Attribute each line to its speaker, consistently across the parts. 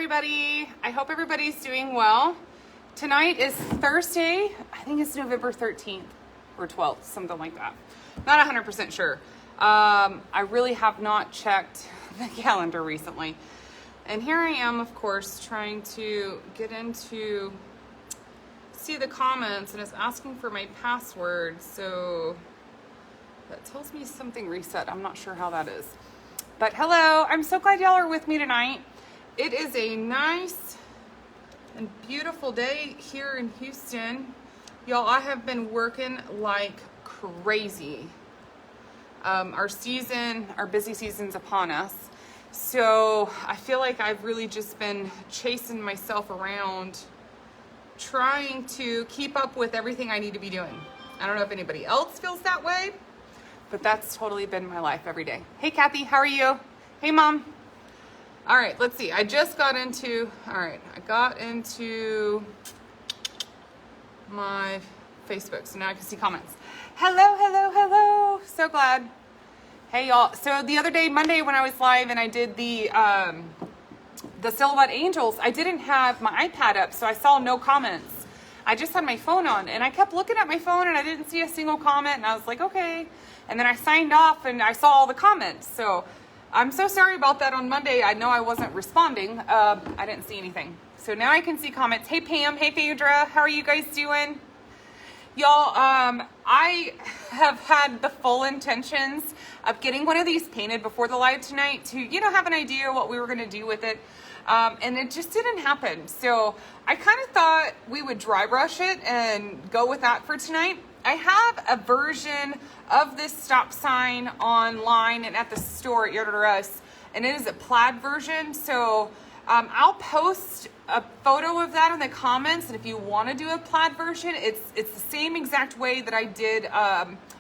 Speaker 1: everybody. I hope everybody's doing well. Tonight is Thursday. I think it's November 13th or 12th, something like that. Not 100% sure. I really have not checked the calendar recently. And here I am, of course, trying to get into, see the comments, and it's asking for my password. So that tells me something reset. I'm not sure how that is. But hello, I'm so glad y'all are with me tonight. It is a nice and beautiful day here in Houston. Y'all, I have been working like crazy. Our busy season's upon us. So I feel like I've really just been chasing myself around, trying to keep up with everything I need to be doing. I don't know if anybody else feels that way, but that's totally been my life every day. Hey, Kathy, how are you? Hey, Mom. All right, let's see. I got into my Facebook, so now I can see comments. Hello, hello, hello. So glad. Hey, y'all. So the other day, Monday, when I was live and I did the Silhouette Angels, I didn't have my iPad up, so I saw no comments. I just had my phone on, and I kept looking at my phone, and I didn't see a single comment, and I was like, okay. And then I signed off, and I saw all the comments. So I'm so sorry about that on Monday. I know I wasn't responding. I didn't see anything. So now I can see comments. Hey, Pam. Hey, Phaedra. How are you guys doing? Y'all, I have had the full intentions of getting one of these painted before the live tonight to, have an idea what we were going to do with it. And it just didn't happen. So I kind of thought we would dry brush it and go with that for tonight. I have a version of this stop sign online and at the store at Yard or Us, and it is a plaid version. So I'll post a photo of that in the comments, and if you want to do a plaid version, it's the same exact way that I did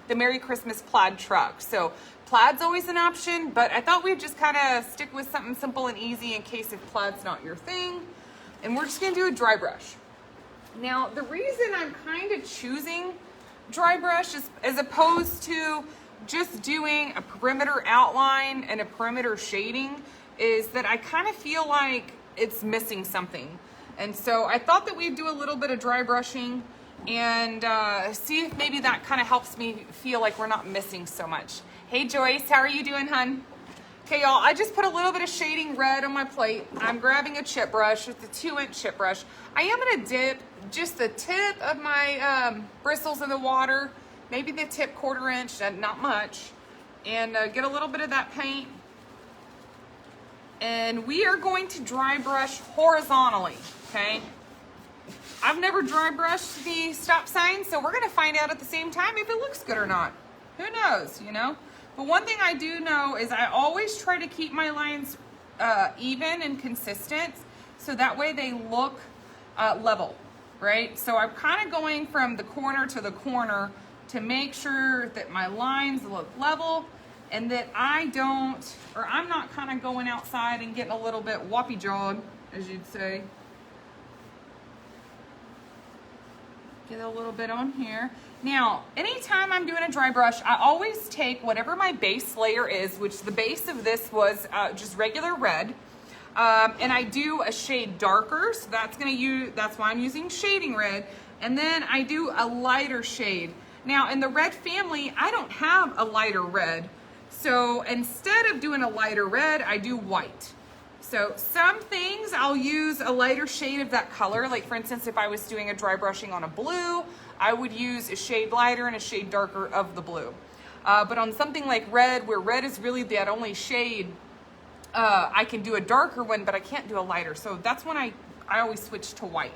Speaker 1: the Merry Christmas plaid truck. So plaid's always an option, but I thought we'd just kind of stick with something simple and easy in case if plaid's not your thing. And we're just going to do a dry brush. Now, the reason I'm kind of choosing dry brush is, as opposed to just doing a perimeter outline and a perimeter shading, is that I kind of feel like it's missing something. And so I thought that we'd do a little bit of dry brushing and see if maybe that kind of helps me feel like we're not missing so much. Hey, Joyce, how are you doing, hun? Okay, y'all, I just put a little bit of shading red on my plate. I'm grabbing a chip brush. It's a 2-inch chip brush. I am gonna dip just the tip of my bristles in the water, maybe the tip 1/4 inch, not much, and get a little bit of that paint. And we are going to dry brush horizontally, okay? I've never dry brushed the stop sign, so we're gonna find out at the same time if it looks good or not. Who knows, But one thing I do know is I always try to keep my lines even and consistent, so that way they look level, right? So I'm kind of going from the corner to the corner to make sure that my lines look level and that I'm not kind of going outside and getting a little bit whoppy-jawed, as you'd say. Get a little bit on here. Now, anytime I'm doing a dry brush, I always take whatever my base layer is, which the base of this was just regular red. And I do a shade darker, so that's why I'm using shading red. And then I do a lighter shade. Now, in the red family, I don't have a lighter red. So instead of doing a lighter red, I do white. So some things I'll use a lighter shade of that color. Like for instance, if I was doing a dry brushing on a blue, I would use a shade lighter and a shade darker of the blue. But on something like red, where red is really that only shade, I can do a darker one, but I can't do a lighter. So that's when I always switch to white.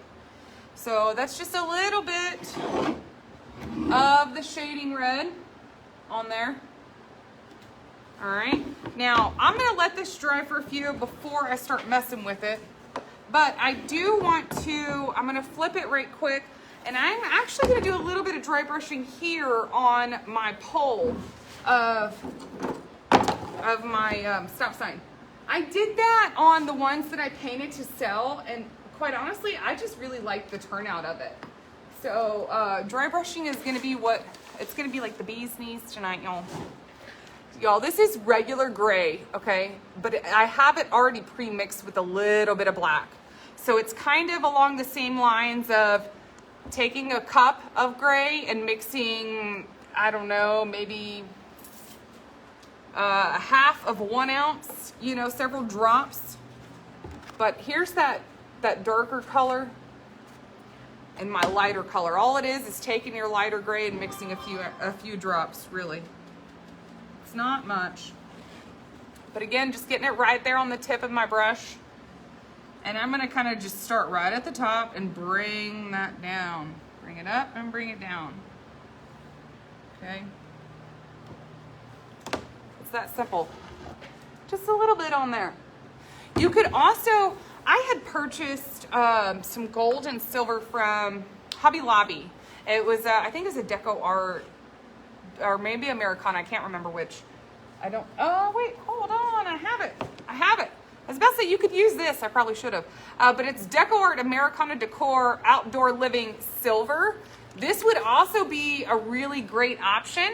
Speaker 1: So that's just a little bit of the shading red on there. All right, now I'm gonna let this dry for a few before I start messing with it. But I do want to, I'm gonna flip it right quick, and I'm actually gonna do a little bit of dry brushing here on my pole of my stop sign. I did that on the ones that I painted to sell, and quite honestly, I just really like the turnout of it. So dry brushing is gonna be it's gonna be like the bee's knees tonight, y'all. Y'all, this is regular gray, okay? But I have it already pre-mixed with a little bit of black. So it's kind of along the same lines of taking a cup of gray and mixing, I don't know, maybe a half of 1 ounce, you know, several drops. But here's that darker color and my lighter color. All it is taking your lighter gray and mixing a few drops, really. It's not much. But again, just getting it right there on the tip of my brush. And I'm gonna kind of just start right at the top and bring that down. Bring it up and bring it down. Okay. It's that simple. Just a little bit on there. You could also, I had purchased some gold and silver from Hobby Lobby. It was, I think it was a Deco Art, or maybe Americana, I can't remember which. Oh wait, hold on, I have it. I was about to say you could use this, I probably should have. But it's Deco Art Americana Decor Outdoor Living Silver. This would also be a really great option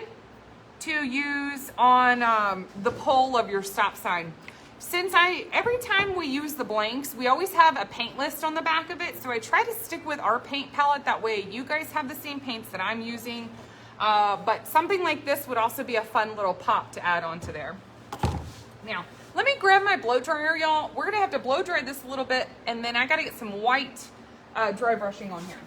Speaker 1: to use on the pole of your stop sign. Since every time we use the blanks, we always have a paint list on the back of it. So I try to stick with our paint palette. That way you guys have the same paints that I'm using. But something like this would also be a fun little pop to add onto there. Now, let me grab my blow dryer, y'all. We're gonna have to blow dry this a little bit, and then I gotta get some white dry brushing on here.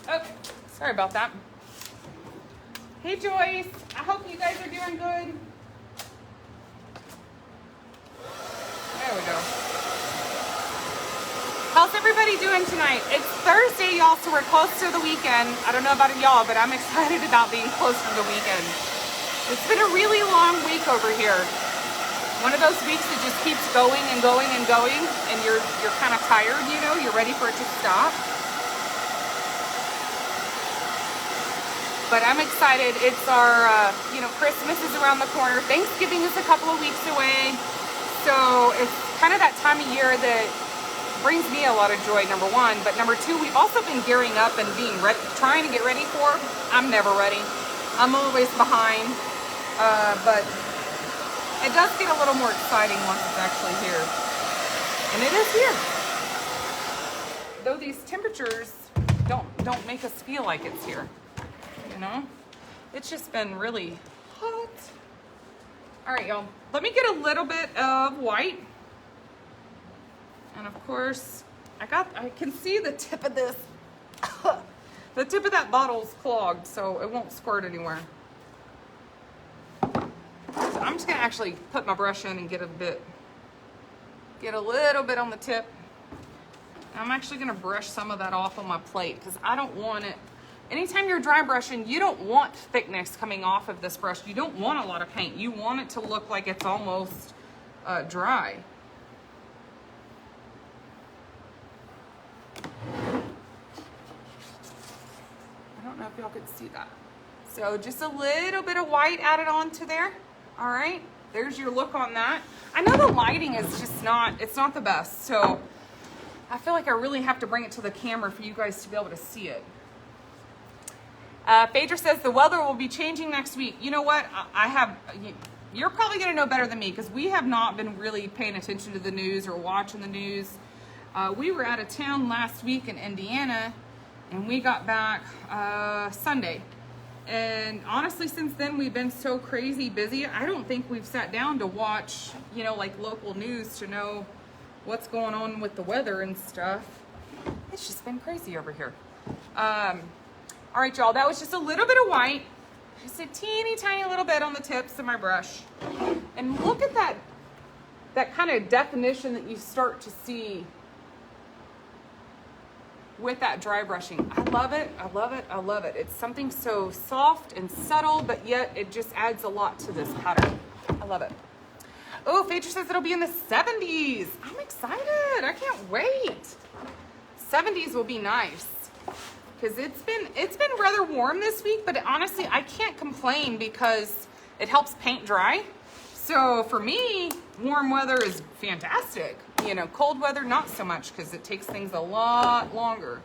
Speaker 1: Okay, sorry about that. Hey Joyce, I hope you guys are doing good. There we go. How's everybody doing tonight? It's Thursday, y'all, so we're close to the weekend. I don't know about y'all, but I'm excited about being close to the weekend. It's been a really long week over here. One of those weeks that just keeps going and going and going, and you're kind of tired, you know, you're ready for it to stop. But I'm excited. It's our, you know, Christmas is around the corner. Thanksgiving is a couple of weeks away. So it's kind of that time of year that brings me a lot of joy, number one. But number two, we've also been gearing up and being ready, trying to get ready for. I'm never ready. I'm always behind. But it does get a little more exciting once it's actually here. And it is here. Though these temperatures don't make us feel like it's here. You know, it's just been really hot. All right, y'all, let me get a little bit of white. And of course, I can see the tip of this, the tip of that bottle's clogged, so it won't squirt anywhere. So I'm just gonna actually put my brush in and get a little bit on the tip. I'm actually gonna brush some of that off on my plate because I don't want it. Anytime you're dry brushing, you don't want thickness coming off of this brush. You don't want a lot of paint. You want it to look like it's almost dry. I don't know if y'all can see that. So just a little bit of white added onto there. All right, there's your look on that. I know the lighting is just it's not the best. So I feel like I really have to bring it to the camera for you guys to be able to see it. Phaedra says the weather will be changing next week. You know what? You're probably going to know better than me because we have not been really paying attention to the news or watching the news. We were out of town last week in Indiana and we got back Sunday. And honestly, since then we've been so crazy busy. I don't think we've sat down to watch, you know, like local news to know what's going on with the weather and stuff. It's just been crazy over here. All right, y'all, that was just a little bit of white, just a teeny tiny little bit on the tips of my brush. And look at that kind of definition that you start to see with that dry brushing. I love it, I love it, I love it. It's something so soft and subtle, but yet it just adds a lot to this pattern. I love it. Oh, Phaedra says it'll be in the 70s. I'm excited, I can't wait. 70s will be nice. Because it's been rather warm this week, but honestly, I can't complain because it helps paint dry. So for me, warm weather is fantastic. You know, cold weather, not so much, because it takes things a lot longer.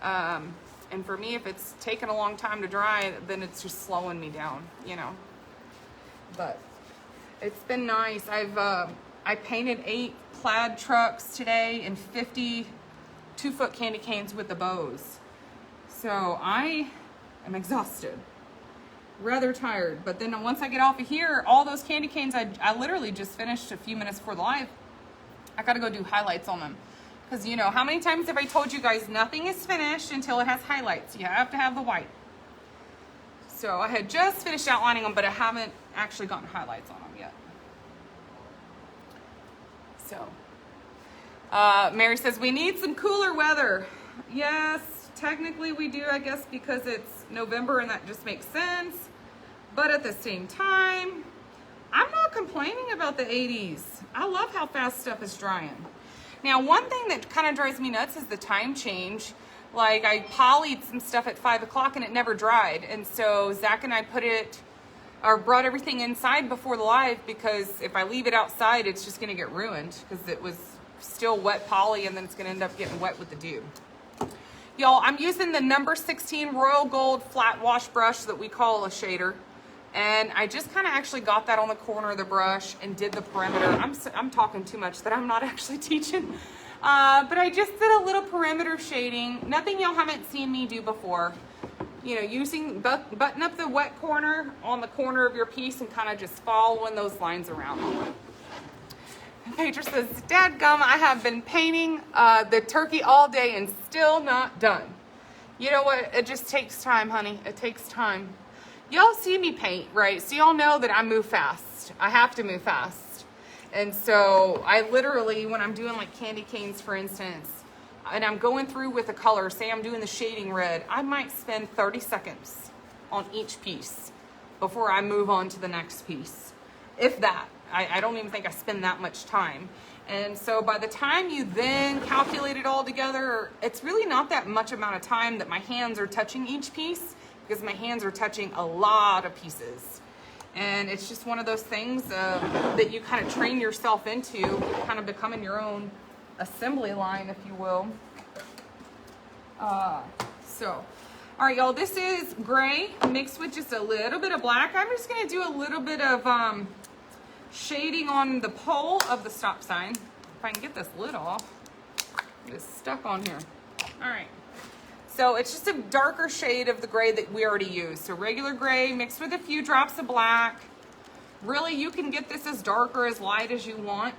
Speaker 1: And for me, if it's taken a long time to dry, then it's just slowing me down, you know. But it's been nice. I painted 8 plaid trucks today and 50 2-foot candy canes with the bows. So I am exhausted, rather tired. But then once I get off of here, all those candy canes, I literally just finished a few minutes before the live. I gotta go do highlights on them. Because, you know, how many times have I told you guys nothing is finished until it has highlights? You have to have the white. So I had just finished outlining them, but I haven't actually gotten highlights on them yet. So, Mary says, we need some cooler weather. Yes, technically we do, I guess, because it's November and that just makes sense. But at the same time, I'm not complaining about the 80s. I love how fast stuff is drying. Now, one thing that kind of drives me nuts is the time change. Like, I polyed some stuff at 5 o'clock and it never dried. And so Zach and I brought everything inside before the live, because if I leave it outside, it's just gonna get ruined because it was still wet poly, and then it's gonna end up getting wet with the dew. Y'all, I'm using the number 16 Royal Gold flat wash brush that we call a shader. And I just kind of actually got that on the corner of the brush and did the perimeter. I'm talking too much that I'm not actually teaching. But I just did a little perimeter shading. Nothing y'all haven't seen me do before. You know, button up the wet corner on the corner of your piece and kind of just following those lines around. Petra says, Dadgum, I have been painting the turkey all day and still not done. You know what? It just takes time, honey. It takes time. Y'all see me paint, right? So y'all know that I move fast. I have to move fast. And so I literally, when I'm doing like candy canes, for instance, and I'm going through with a color, say I'm doing the shading red, I might spend 30 seconds on each piece before I move on to the next piece. If that. I don't even think I spend that much time. And so by the time you then calculate it all together, it's really not that much amount of time that my hands are touching each piece, because my hands are touching a lot of pieces. And it's just one of those things that you kind of train yourself into, kind of becoming your own assembly line, if you will. All right, y'all, this is gray mixed with just a little bit of black. I'm just gonna do a little bit of shading on the pole of the stop sign. If I can get this lid off. It's stuck on here. All right. So it's just a darker shade of the gray that we already used. So regular gray mixed with a few drops of black. Really, you can get this as dark or as light as you want.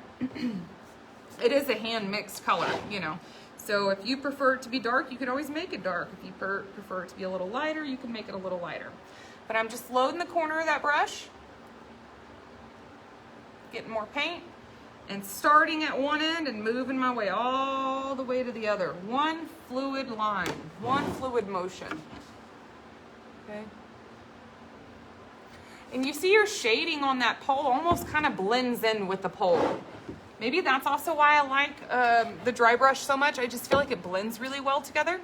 Speaker 1: It is a hand mixed color, you know. So if you prefer it to be dark, you can always make it dark. If you prefer it to be a little lighter, you can make it a little lighter. But I'm just loading the corner of that brush, getting more paint, and starting at one end and moving my way all the way to the other. One fluid line, one fluid motion. Okay. And you see your shading on that pole almost kind of blends in with the pole. Maybe that's also why I like the dry brush so much. I just feel like it blends really well together.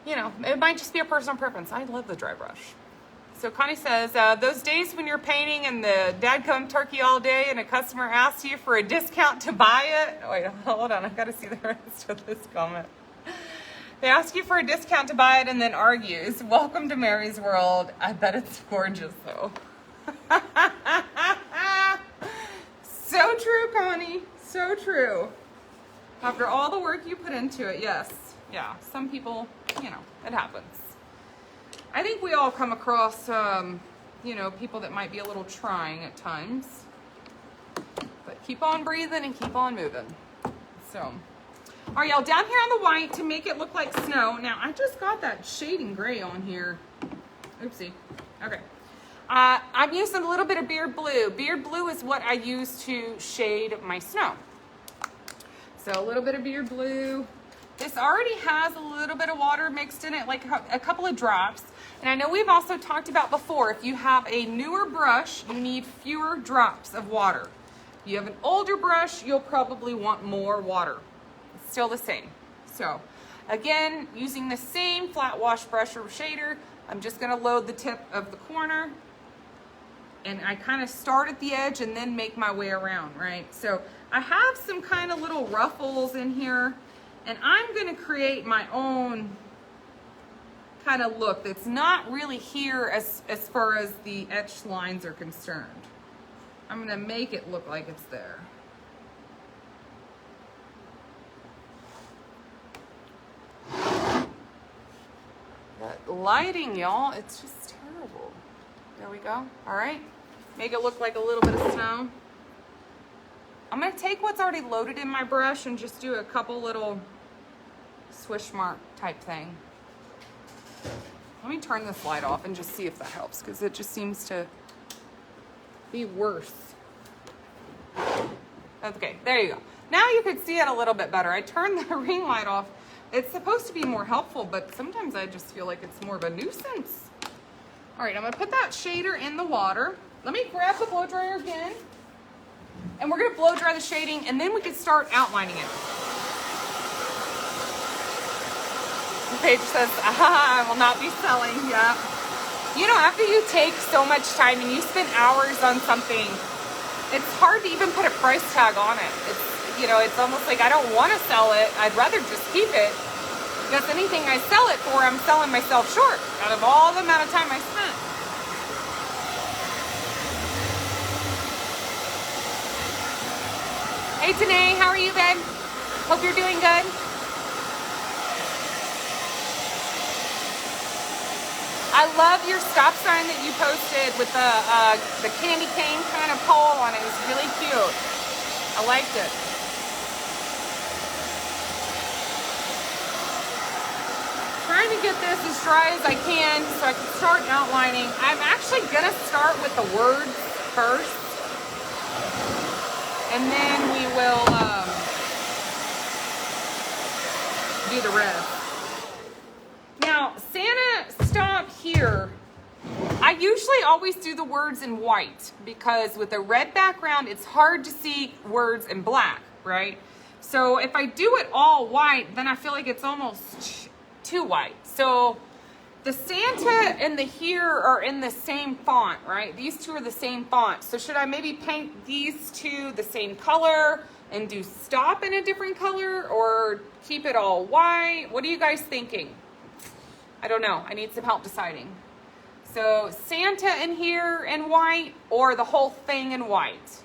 Speaker 1: You know, it might just be a personal preference. I love the dry brush. So Connie says, those days when you're painting and the dadgum turkey all day and a customer asks you for a discount to buy it. Wait, hold on, I've got to see the rest of this comment. They ask you for a discount to buy it and then argues. Welcome to Mary's world. I bet it's gorgeous though. So true, Connie. So true. After all the work you put into it, yes. Yeah, some people, you know, it happens. I think we all come across, you know, people that might be a little trying at times. But keep on breathing and keep on moving. So, all right, y'all, down here on the white to make it look like snow. Now, I just got that shading gray on here. Oopsie. Okay. I'm using a little bit of beard blue. Beard blue is what I use to shade my snow. So a little bit of beard blue. This already has a little bit of water mixed in it, like a couple of drops. And I know we've also talked about before, if you have a newer brush, you need fewer drops of water. If you have an older brush, you'll probably want more water. It's still the same. So again, using the same flat wash brush or shader, I'm just gonna load the tip of the corner And I kind of start at the edge and then make my way around, right? So I have some kind of little ruffles in here, and I'm gonna create my own kind of look that's not really here as far as the etched lines are concerned. I'm gonna make it look like it's there. That lighting, y'all, it's just terrible. There we go. All right. Make it look like a little bit of snow. I'm going to take what's already loaded in my brush and just do a couple little swish mark type thing. Let me turn this light off and just see if that helps, because it just seems to be worse. Okay, there you go. Now you can see it a little bit better. I turned the ring light off. It's supposed to be more helpful, but sometimes I just feel like it's more of a nuisance. All right, I'm gonna put that shader in the water. Let me grab the blow dryer again, and we're gonna blow dry the shading, and then we can start outlining it. Paige says, I will not be selling. Yeah. You know, after you take so much time and you spend hours on something, it's hard to even put a price tag on it. It's, you know, it's almost like I don't want to sell it. I'd rather just keep it, because anything I sell it for, I'm selling myself short out of all the amount of time I spent. Hey, Tanae, how are you, babe? Hope you're doing good. I love your stop sign that you posted with the candy cane kind of pole on it. It was really cute. I liked it. Trying to get this as dry as I can so I can start outlining. I'm actually gonna start with the words first, and then we will do the rest. Now, Santa Stop Here, I usually always do the words in white, because with a red background, it's hard to see words in black, right? So if I do it all white, then I feel like it's almost too white. So the Santa and the Here are in the same font, right? These two are the same font. So should I maybe paint these two the same color and do Stop in a different color, or keep it all white? What are you guys thinking? I don't know. I need some help deciding. So Santa in here in white, or the whole thing in white?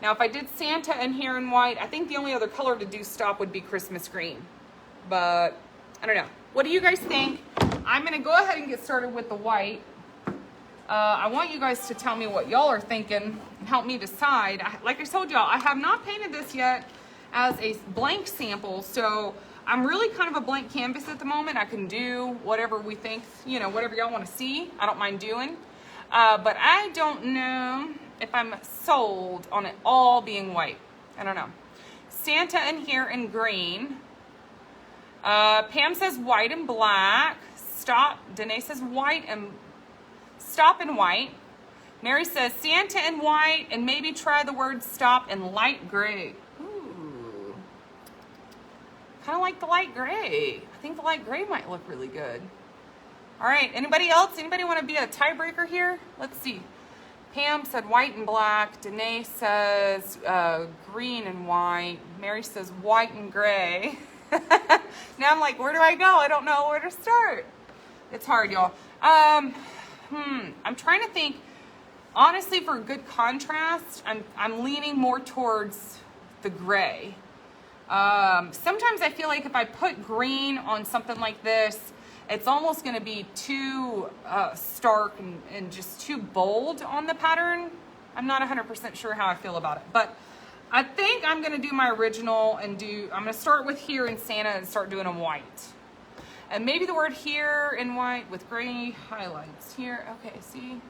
Speaker 1: Now, if I did Santa in here in white, I think the only other color to do Stop would be Christmas green. But I don't know. What do you guys think? I'm going to go ahead and get started with the white. I want you guys to tell me what y'all are thinking and help me decide. Like I told y'all, I have not painted this yet as a blank sample, so I'm really kind of a blank canvas at the moment. I can do whatever we think, you know, whatever y'all want to see. I don't mind doing. But I don't know if I'm sold on it all being white. I don't know. Santa in here in green. Pam says white and black. Stop. Danae says white and Stop in white. Mary says Santa in white, and maybe try the word Stop in light gray. Ooh. Kind of like the light gray. I think the light gray might look really good. All right, anybody else? Anybody want to be a tiebreaker here? Let's see. Pam said white and black. Danae says green and white. Mary says white and gray. Now I'm like, where do I go? I don't know where to start. It's hard, y'all. I'm trying to think. Honestly, for good contrast, I'm leaning more towards the gray. Sometimes I feel like if I put green on something like this, it's almost going to be too stark and just too bold on the pattern. I'm not 100% sure how I feel about it, but I think I'm going to do my original and I'm going to start with here in Santa and start doing them white. And maybe the word here in white with gray highlights here. Okay, see?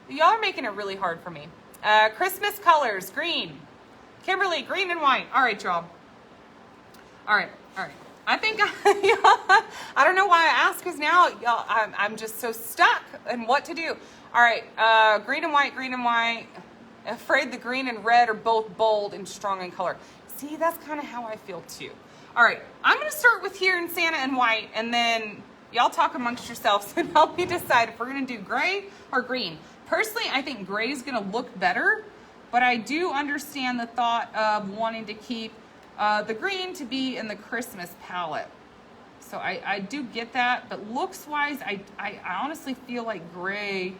Speaker 1: Y'all are making it really hard for me. Christmas colors, green. Kimberly, green and white. All right, y'all. All right. I think I don't know why I asked, because now y'all, I'm just so stuck in what to do. All right, green and white. Afraid the green and red are both bold and strong in color. See, that's kind of how I feel too. All right, I'm gonna start with here in Santa and white, and then y'all talk amongst yourselves and help me decide if we're gonna do gray or green. Personally, I think gray is gonna look better, but I do understand the thought of wanting to keep the green to be in the Christmas palette. So I do get that, but looks wise, I honestly feel like gray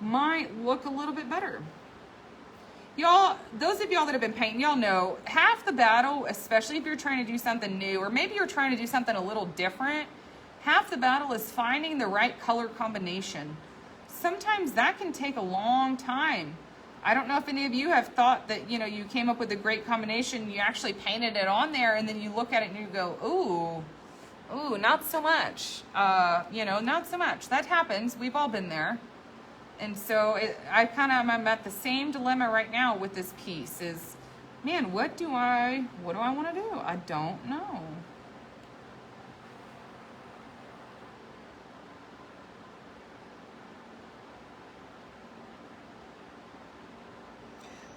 Speaker 1: might look a little bit better. Y'all, those of y'all that have been painting, y'all know half the battle, especially if you're trying to do something new, or maybe you're trying to do something a little different, half the battle is finding the right color combination. Sometimes that can take a long time. I don't know if any of you have thought that, you know, you came up with a great combination, you actually painted it on there, and then you look at it and you go, ooh, not so much. You know, not so much. That happens. We've all been there. And so I'm at the same dilemma right now with this piece is, man, what do I want to do? I don't know.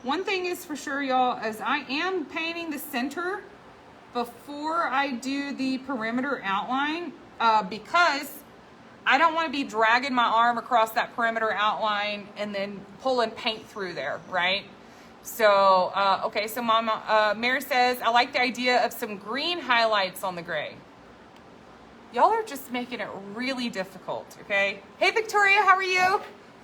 Speaker 1: One thing is for sure, y'all, as I am painting the center before I do the perimeter outline, because I don't want to be dragging my arm across that perimeter outline and then pulling paint through there, right? So, okay, so Mama, Mary says, I like the idea of some green highlights on the gray. Y'all are just making it really difficult, okay? Hey, Victoria, how are you?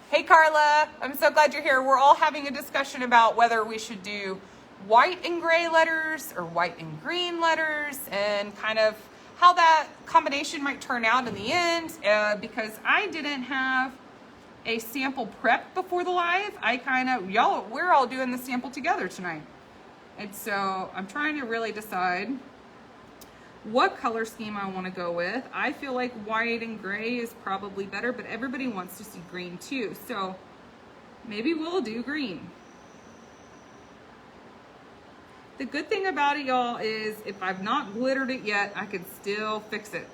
Speaker 1: Hey, Carla, I'm so glad you're here. We're all having a discussion about whether we should do white and gray letters or white and green letters and kind of how that combination might turn out in the end, because I didn't have a sample prep before the live. We're all doing the sample together tonight. And so I'm trying to really decide what color scheme I want to go with. I feel like white and gray is probably better, but everybody wants to see green too. So maybe we'll do green. The good thing about it, y'all, is if I've not glittered it yet, I can still fix it.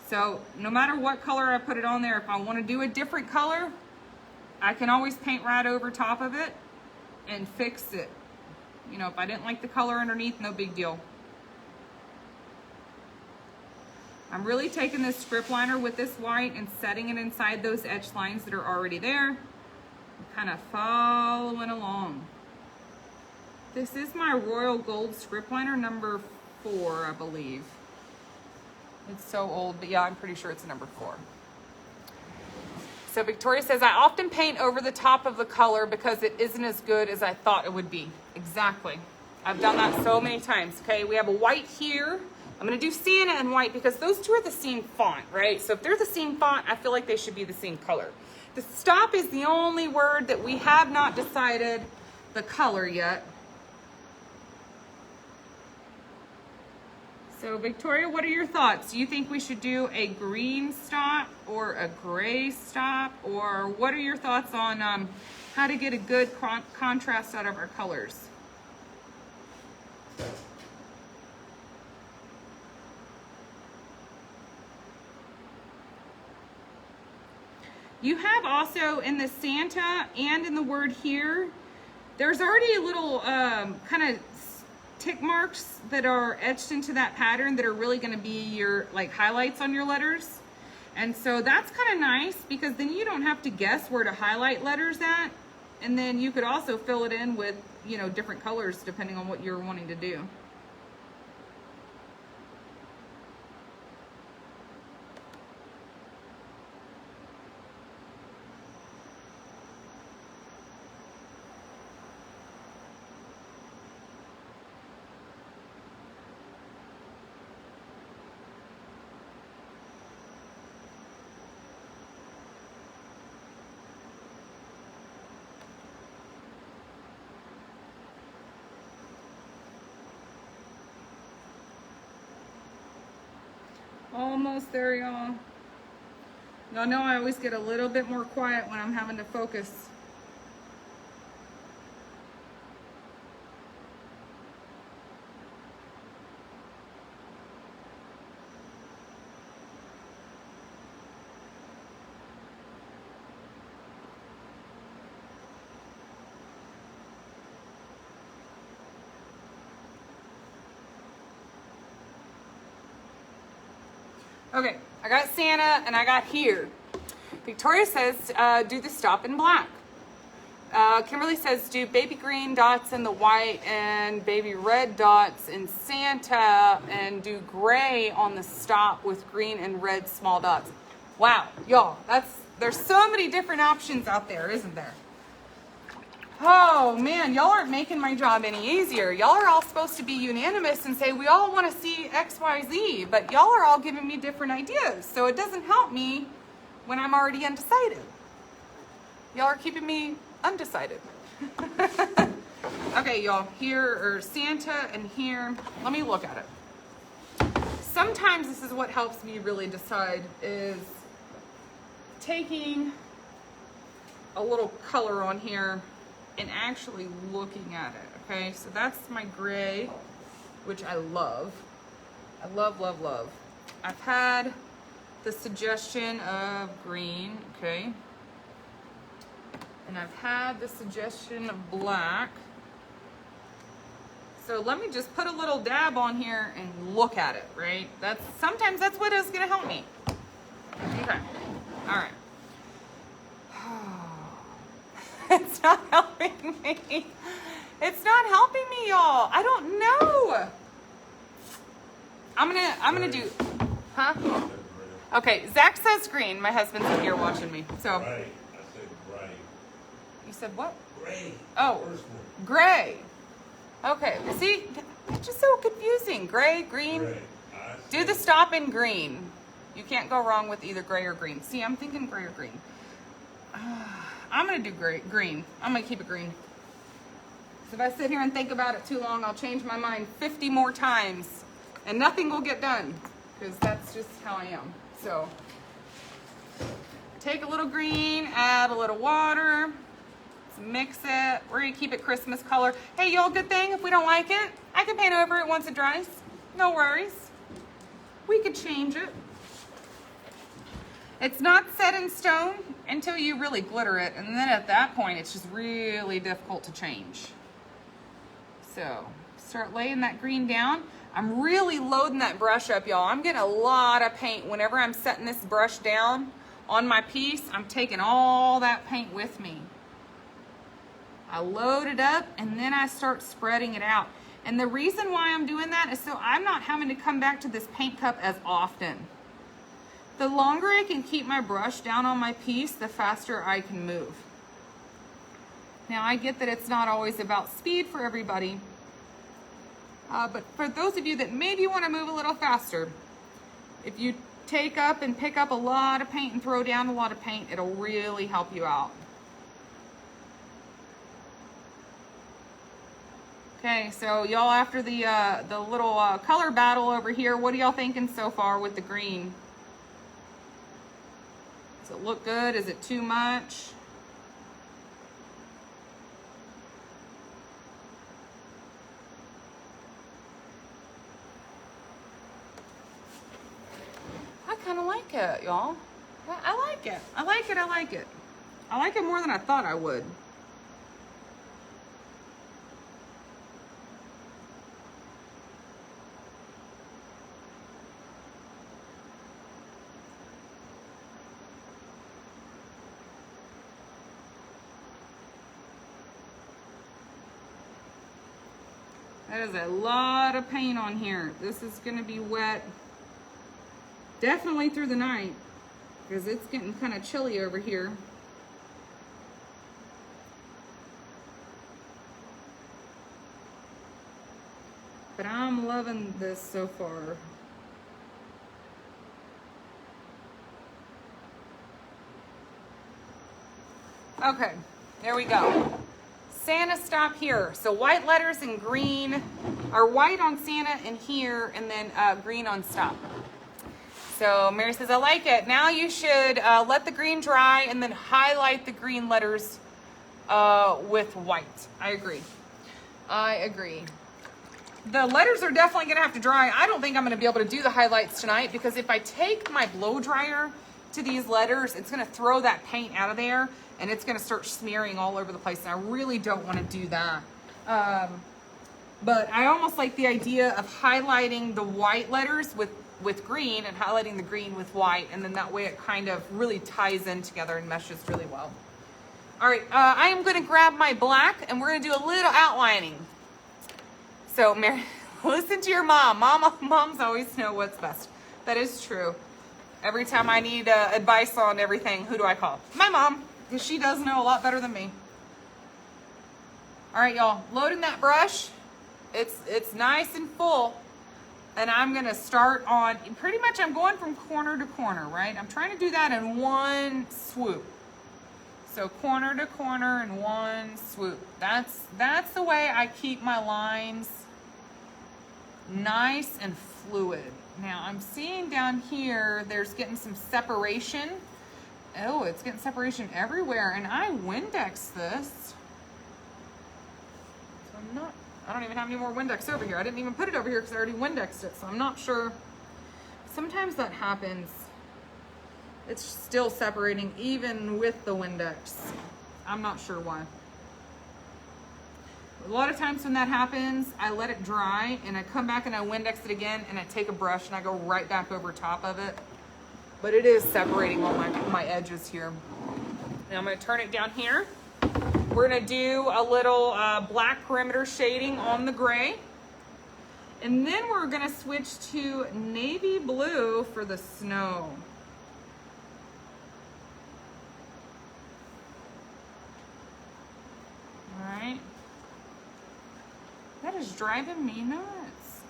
Speaker 1: So no matter what color I put it on there, if I want to do a different color, I can always paint right over top of it and fix it. You know, if I didn't like the color underneath, no big deal. I'm really taking this script liner with this white and setting it inside those edge lines that are already there. I'm kind of following along. This is my Royal Gold script liner number 4, I believe. It's so old, but yeah, I'm pretty sure it's number 4. So Victoria says, I often paint over the top of the color because it isn't as good as I thought it would be. Exactly. I've done that so many times. Okay, we have a white here. I'm gonna do Santa and white because those two are the same font, right? So if they're the same font, I feel like they should be the same color. The stop is the only word that we have not decided the color yet. So Victoria, what are your thoughts? Do you think we should do a green stop or a gray stop? Or what are your thoughts on how to get a good contrast out of our colors? You have also in the Santa and in the word here, there's already a little kind of tick marks that are etched into that pattern that are really going to be your like highlights on your letters. And so that's kind of nice because then you don't have to guess where to highlight letters at. And then you could also fill it in with, you know, different colors depending on what you're wanting to do. Almost there, y'all. Y'all know I always get a little bit more quiet when I'm having to focus. Okay, I got Santa and I got here. Victoria says, do the stop in black. Kimberly says, do baby green dots in the white and baby red dots in Santa, and do gray on the stop with green and red small dots. Wow, y'all, there's so many different options out there, isn't there? Oh man, y'all aren't making my job any easier. Y'all are all supposed to be unanimous and say we all want to see X, Y, Z, but y'all are all giving me different ideas, so it doesn't help me when I'm already undecided. Y'all are keeping me undecided. Okay, y'all, here are Santa and here. Let me look at it. Sometimes this is what helps me really decide, is taking a little color on here and actually looking at it. Okay, so that's my gray, which I love. I love, love, love. I've had the suggestion of green, okay? And I've had the suggestion of black. So let me just put a little dab on here and look at it, right? Sometimes that's what is gonna help me. Okay, all right. It's not helping me. It's not helping me, y'all. I don't know. I'm gonna do, huh? Okay, Zach says green. My husband's in here watching me. So.
Speaker 2: Gray. I said gray.
Speaker 1: You said what?
Speaker 2: Gray.
Speaker 1: Oh, gray. Okay. See, it's just so confusing. Gray, green.
Speaker 2: Gray.
Speaker 1: Do the stop in green. You can't go wrong with either gray or green. See, I'm thinking gray or green. I'm gonna do green. I'm gonna keep it green. So if I sit here and think about it too long, I'll change my mind 50 more times and nothing will get done, because that's just how I am. So take a little green, add a little water, let's mix it. We're gonna keep it Christmas color. Hey, y'all, good thing if we don't like it, I can paint over it once it dries. No worries. We could change it. It's not set in stone until you really glitter it, and then at that point it's just really difficult to change. So start laying that green down. I'm really loading that brush up, y'all. I'm getting a lot of paint. Whenever I'm setting this brush down on my piece, I'm taking all that paint with me. I load it up and then I start spreading it out. And the reason why I'm doing that is so I'm not having to come back to this paint cup as often. The longer I can keep my brush down on my piece, the faster I can move. Now I get that it's not always about speed for everybody, but for those of you that maybe want to move a little faster, if you take up and pick up a lot of paint and throw down a lot of paint, it'll really help you out. Okay, so y'all, after the little color battle over here, what are y'all thinking so far with the green? Does it look good? Is it too much? I kind of like it, y'all. I like it. I like it. I like it. I like it more than I thought I would. That is a lot of paint on here. This is going to be wet definitely through the night, because it's getting kind of chilly over here. But I'm loving this so far. Okay, there we go. Santa stop here. So white letters in green, or white on Santa in here, and then green on stop. So Mary says, I like it. Now you should let the green dry and then highlight the green letters with white. I agree. I agree. The letters are definitely gonna have to dry. I don't think I'm gonna be able to do the highlights tonight, because if I take my blow dryer to these letters, it's gonna throw that paint out of there and it's gonna start smearing all over the place, and I really don't wanna do that. But I almost like the idea of highlighting the white letters with green and highlighting the green with white, and then that way it kind of really ties in together and meshes really well. All right, I am going to grab my black and we're going to do a little outlining. So Mary, listen to your mom. Moms always know what's best. That is true. Every time I need advice on everything, who do I call? My mom, because she does know a lot better than me. All right, y'all, loading that brush. It's nice and full. And I'm going to start on, pretty much I'm going from corner to corner, right? I'm trying to do that in one swoop. So corner to corner in one swoop. That's the way I keep my lines nice and fluid. Now I'm seeing down here, there's getting some separation. Oh, it's getting separation everywhere. And I Windex this. So I don't even have any more Windex over here. I didn't even put it over here because I already Windexed it. So I'm not sure. Sometimes that happens. It's still separating even with the Windex. I'm not sure why. A lot of times when that happens, I let it dry and I come back and I Windex it again and I take a brush and I go right back over top of it. But it is separating all my edges here. Now I'm going to turn it down here. We're going to do a little black perimeter shading on the gray. And then we're going to switch to navy blue for the snow. All right. That is driving me nuts.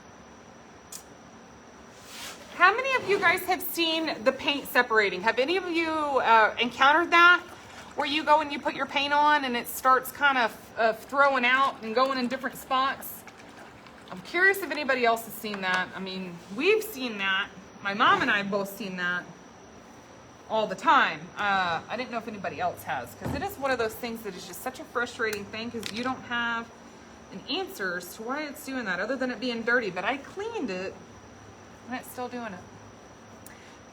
Speaker 1: How many of you guys have seen the paint separating? Have any of you encountered that? Where you go and you put your paint on and it starts kind of throwing out and going in different spots? I'm curious if anybody else has seen that. I mean, we've seen that. My mom and I have both seen that all the time. I didn't know if anybody else has, because it is one of those things that is just such a frustrating thing because you don't have an answer as to why it's doing that other than it being dirty. But I cleaned it and it's still doing it.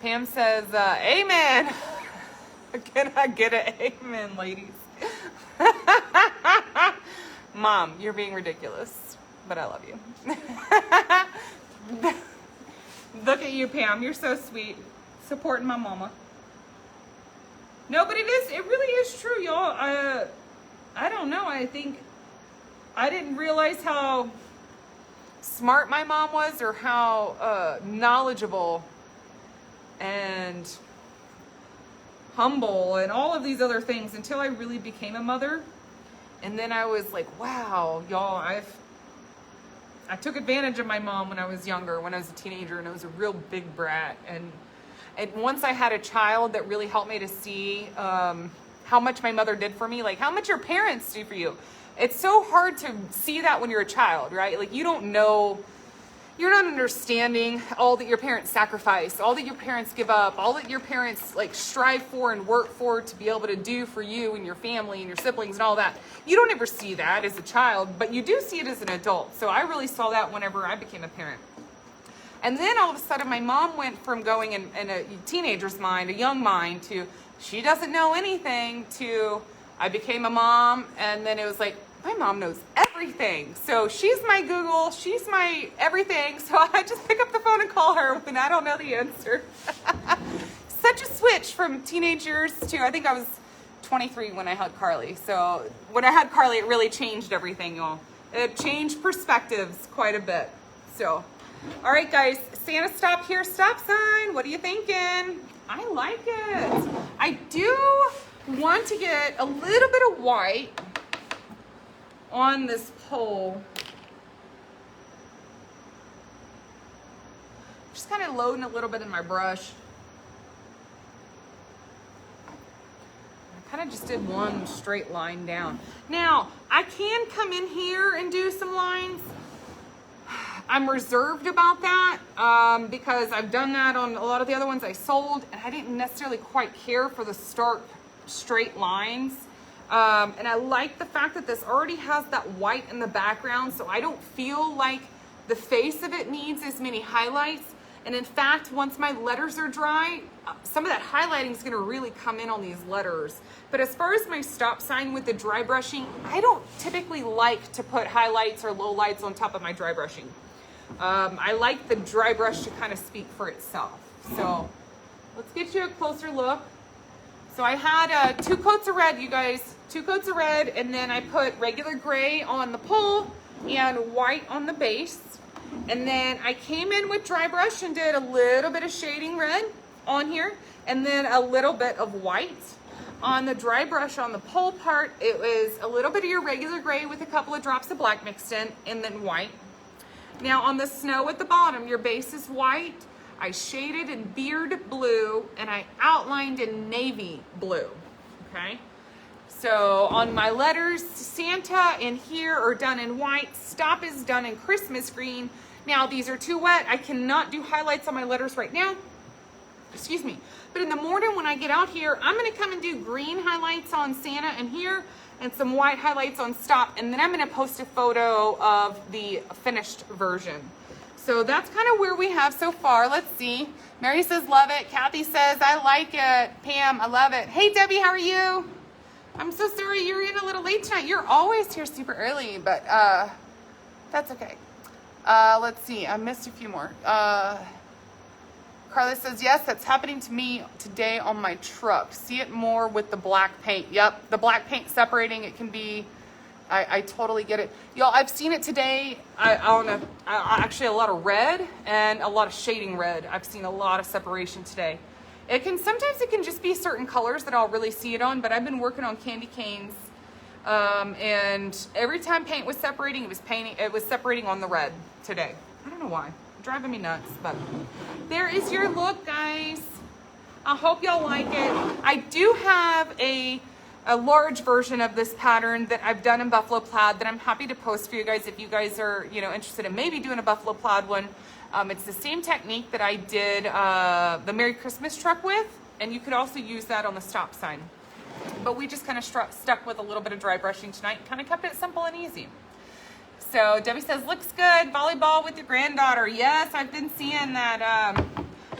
Speaker 1: Pam says, amen. Can I get an amen, ladies? Mom, you're being ridiculous, but I love you. Look at you, Pam. You're so sweet. Supporting my mama. No, but it really is true, y'all. I don't know. I think I didn't realize how smart my mom was or how knowledgeable and humble and all of these other things until I really became a mother. And then I was like, wow, y'all, I took advantage of my mom when I was younger, when I was a teenager, and I was a real big brat. And once I had a child, that really helped me to see how much my mother did for me, like how much your parents do for you. It's so hard to see that when you're a child, right? Like you don't know, you're not understanding all that your parents sacrifice, all that your parents give up, all that your parents like strive for and work for to be able to do for you and your family and your siblings and all that. You don't ever see that as a child, but you do see it as an adult. So I really saw that whenever I became a parent. And then all of a sudden my mom went from going in a teenager's mind, a young mind, to she doesn't know anything, to I became a mom, and then it was like, my mom knows everything. So she's my Google, she's my everything. So I just pick up the phone and call her when I don't know the answer. Such a switch from teenage years to, I think I was 23 when I had Carly. So when I had Carly, it really changed everything, y'all. It changed perspectives quite a bit. So, all right, guys, Santa stop here, stop sign. What are you thinking? I like it. I do want to get a little bit of white on this pole. Just kind of loading a little bit in my brush. I kind of just did one straight line down. Now, I can come in here and do some lines. I'm reserved about that because I've done that on a lot of the other ones I sold, and I didn't necessarily quite care for the stark straight lines. And I like the fact that this already has that white in the background, so I don't feel like the face of it needs as many highlights. And in fact, once my letters are dry, some of that highlighting is gonna really come in on these letters. But as far as my stop sign with the dry brushing, I don't typically like to put highlights or lowlights on top of my dry brushing. I like the dry brush to kind of speak for itself. So let's get you a closer look. So I had 2 coats of red, you guys, 2 coats of red, and then I put regular gray on the pole and white on the base. And then I came in with dry brush and did a little bit of shading red on here, and then a little bit of white. On the dry brush on the pole part, it was a little bit of your regular gray with a couple of drops of black mixed in, and then white. Now on the snow at the bottom, your base is white. I shaded in beard blue, and I outlined in navy blue, okay? So on my letters, Santa in here are done in white. Stop is done in Christmas green. Now these are too wet. I cannot do highlights on my letters right now. Excuse me. But in the morning when I get out here, I'm gonna come and do green highlights on Santa in here and some white highlights on Stop. And then I'm gonna post a photo of the finished version. So that's kind of where we have so far. Let's see. Mary says, love it. Kathy says, I like it. Pam, I love it. Hey, Debbie, how are you? I'm so sorry you're in a little late tonight. You're always here super early, but that's okay. Let's see. I missed a few more. Carla says, yes, that's happening to me today on my truck. See it more with the black paint. Yep, the black paint separating, it can be, I totally get it. Y'all, I've seen it today. Actually a lot of red and a lot of shading red. I've seen a lot of separation today. Sometimes it can just be certain colors that I'll really see it on, but I've been working on candy canes. And every time paint was separating, it was separating on the red today. I don't know why. Driving me nuts, but there is your look, guys. I hope y'all like it. I do have a large version of this pattern that I've done in buffalo plaid that I'm happy to post for you guys if you guys are, interested in maybe doing a buffalo plaid one. It's the same technique that I did the Merry Christmas truck with, and you could also use that on the stop sign. But we just kind of stuck with a little bit of dry brushing tonight, kind of kept it simple and easy. So Debbie says, looks good. Volleyball with your granddaughter. Yes, I've been seeing that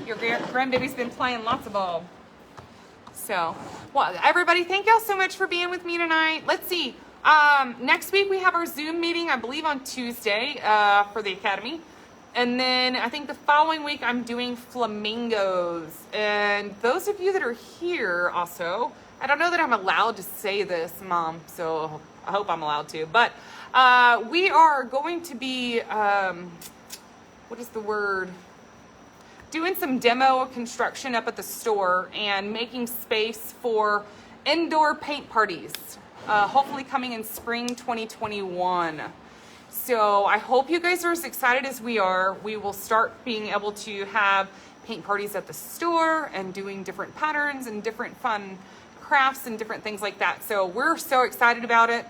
Speaker 1: your grandbaby's been playing lots of ball. So, well, everybody, thank y'all so much for being with me tonight. Let's see. Next week we have our Zoom meeting, I believe on Tuesday for the Academy. And then I think the following week I'm doing flamingos. And those of you that are here also, I don't know that I'm allowed to say this, Mom, so I hope I'm allowed to. But we are going to be, what is the word? Doing some demo construction up at the store and making space for indoor paint parties, hopefully coming in spring 2021. So I hope you guys are as excited as we are. We will start being able to have paint parties at the store and doing different patterns and different fun crafts and different things like that. So we're so excited about it.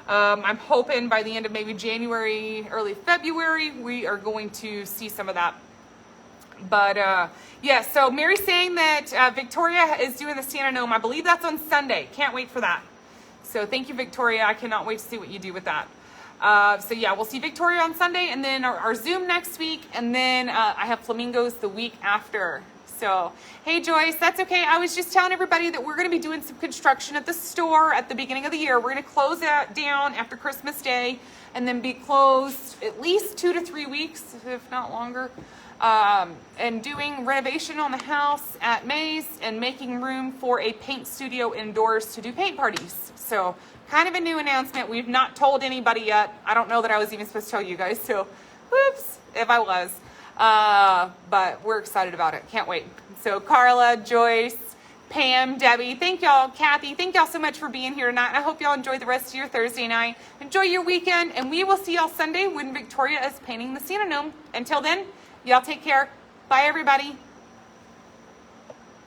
Speaker 1: I'm hoping by the end of maybe January, early February, we are going to see some of that. But yeah, so Mary's saying that Victoria is doing the Santa Gnome. I believe that's on Sunday. Can't wait for that. So thank you, Victoria. I cannot wait to see what you do with that. So yeah, we'll see Victoria on Sunday, and then our Zoom next week, and then I have flamingos the week after. So, hey Joyce, that's okay. I was just telling everybody that we're going to be doing some construction at the store at the beginning of the year. We're going to close that down after Christmas Day, and then be closed at least 2 to 3 weeks, if not longer, and doing renovation on the house at Maze and making room for a paint studio indoors to do paint parties. So kind of a new announcement. We've not told anybody yet. I don't know that I was even supposed to tell you guys, so whoops if I was. But we're excited about it. Can't wait. So Carla, Joyce, Pam, Debbie, thank y'all. Kathy, thank y'all so much for being here tonight. I hope y'all enjoy the rest of your Thursday night. Enjoy your weekend, and we will see y'all Sunday when Victoria is painting the Santa Gnome. Until then, y'all take care. Bye, everybody.